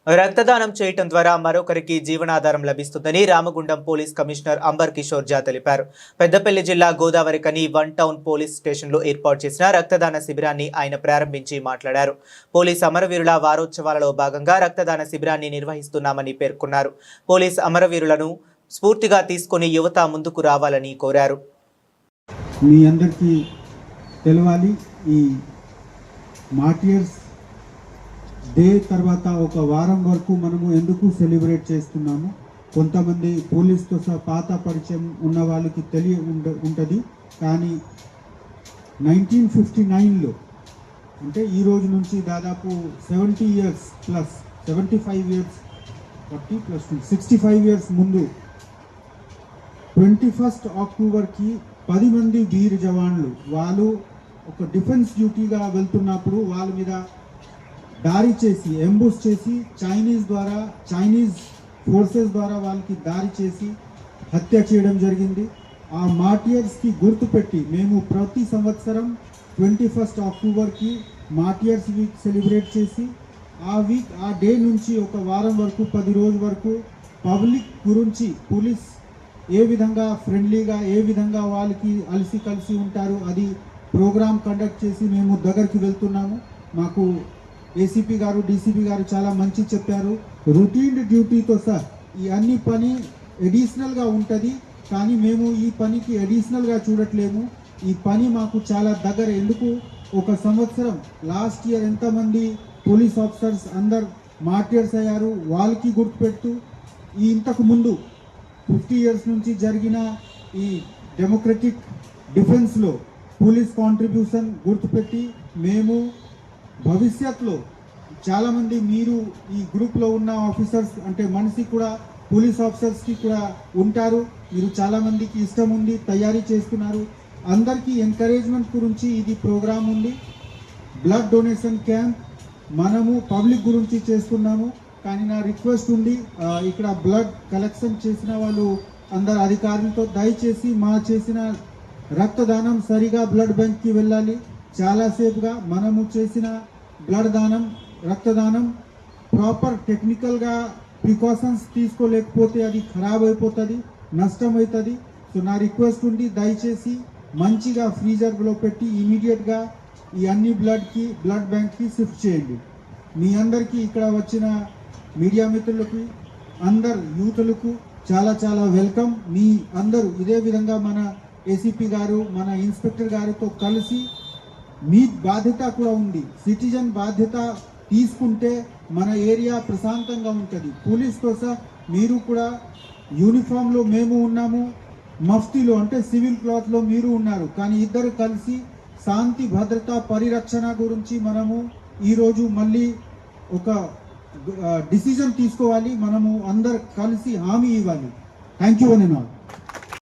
రక్తదానం చేయటం ద్వారా మరొకరికి జీవనాధారం లభిస్తుందని రామగుండం పోలీస్ కమిషనర్ అంబర్ కిషోర్ జా తెలిపారు. పెద్దపల్లి జిల్లా గోదావరికని 1 టౌన్ పోలీస్ స్టేషన్లో ఏర్పాటు చేసిన రక్తదాన శిబిరాన్ని ఆయన ప్రారంభించి మాట్లాడారు. పోలీస్ అమరవీరుల వారోత్సవాలలో భాగంగా రక్తదాన శిబిరాన్ని నిర్వహిస్తున్నామని పేర్కొన్నారు. పోలీస్ అమరవీరులను స్ఫూర్తిగా తీసుకొని యువత ముందుకు రావాలని కోరారు. మీ అందరికీ తెలవాలి, ఈ మార్టియర్స్ డే తర్వాత ఒక వారం వరకు మనము ఎందుకు సెలబ్రేట్ చేస్తున్నాము. కొంతమంది పోలీస్తో పాత పరిచయం ఉన్న వాళ్ళకి ఉంటుంది, కానీ 1959లో అంటే ఈ రోజు నుంచి దాదాపు 70 years plus 75 years 40 plus 65 years ముందు 21 అక్టోబర్కి 10 మంది వీర జవాన్లు వాళ్ళు ఒక డిఫెన్స్ డ్యూటీగా వెళ్తున్నప్పుడు వాళ్ళ మీద దారి చేసి ఎంబుస్ చేసి చైనీస్ ఫోర్సెస్ ద్వారా వాళ్ళకి దారి చేసి హత్య చేయడం జరిగింది. ఆ మార్టియర్స్కి గుర్తుపెట్టి మేము ప్రతి సంవత్సరం 21 అక్టోబర్కి మార్టియర్స్ వీక్ సెలబ్రేట్ చేసి ఆ డే నుంచి ఒక వారం వరకు 10 రోజుల వరకు పబ్లిక్ గురించి పోలీస్ ఏ విధంగా ఫ్రెండ్లీగా ఏ విధంగా వాళ్ళకి కలిసి ఉంటారు అది ప్రోగ్రామ్ కండక్ట్ చేసి మేము దగ్గరికి వెళ్తున్నాము. మాకు ఏసీపీ గారు డీసీపీ గారు చాలా మంచి చెప్పారు. రొటీన్ డ్యూటీతో సార్ ఈ అన్ని పని అడిషనల్గా ఉంటుంది, కానీ మేము ఈ పనికి అడిషనల్గా చూడట్లేము. ఈ పని మాకు చాలా దగ్గర. ఎందుకు ఒక సంవత్సరం లాస్ట్ ఇయర్ ఎంతమంది పోలీస్ ఆఫీసర్స్ అందరు మార్టియర్స్ అయ్యారు వాళ్ళకి గుర్తుపెడుతూ ఇంతకు ముందు 50 ఇయర్స్ నుంచి జరిగిన ఈ డెమోక్రటిక్ డిఫెన్స్లో పోలీస్ కాంట్రిబ్యూషన్ గుర్తుపెట్టి మేము భవిష్యత్తులో చాలామంది మీరు ఈ గ్రూప్లో ఉన్న ఆఫీసర్స్ అంటే మనిషి కూడా పోలీస్ ఆఫీసర్స్కి కూడా ఉంటారు. మీరు చాలామందికి ఇష్టం ఉంది, తయారీ చేస్తున్నారు. అందరికీ ఎంకరేజ్మెంట్ గురించి ఇది ప్రోగ్రామ్ ఉంది. బ్లడ్ డొనేషన్ క్యాంప్ మనము పబ్లిక్ గురించి చేస్తున్నాము, కానీ నా రిక్వెస్ట్ ఉంది, ఇక్కడ బ్లడ్ కలెక్షన్ చేసిన వాళ్ళు అందరు అధికారులతో దయచేసి మా చేసిన రక్తదానం సరిగా బ్లడ్ బ్యాంక్కి వెళ్ళాలి. చాలాసేపుగా మనము చేసిన రక్తదానం ప్రాపర్ టెక్నికల్గా ప్రికాషన్స్ తీసుకోలేకపోతే అది ఖరాబ్ అయిపోతుంది, నష్టం అవుతుంది. సో నా రిక్వెస్ట్ ఉంది, దయచేసి మంచిగా ఫ్రీజర్లో పెట్టి ఇమీడియట్గా ఈ అన్ని బ్లడ్ బ్యాంక్కి షిఫ్ట్ చేయండి. మీ అందరికీ ఇక్కడ వచ్చిన మీడియా మిత్రులకు అందరు యూతులకు చాలా చాలా వెల్కమ్. మీ అందరూ ఇదే విధంగా మన ఏసీపీ గారు మన ఇన్స్పెక్టర్ గారితో కలిసి మీ బాధ్యత కూడా ఉంది, సిటిజన్ బాధ్యత తీసుకుంటే మన ఏరియా ప్రశాంతంగా ఉంటుంది. పోలీస్తో సహా మీరు కూడా యూనిఫామ్లో మేము ఉన్నాము, మఫ్తీలో అంటే సివిల్ క్లాత్లో మీరు ఉన్నారు, కానీ ఇద్దరు కలిసి శాంతి భద్రత పరిరక్షణ గురించి మనము ఈరోజు మళ్ళీ ఒక డిసిజన్ తీసుకోవాలి. మనము అందరు కలిసి హామీ ఇవ్వాలి. థ్యాంక్ యూ అని.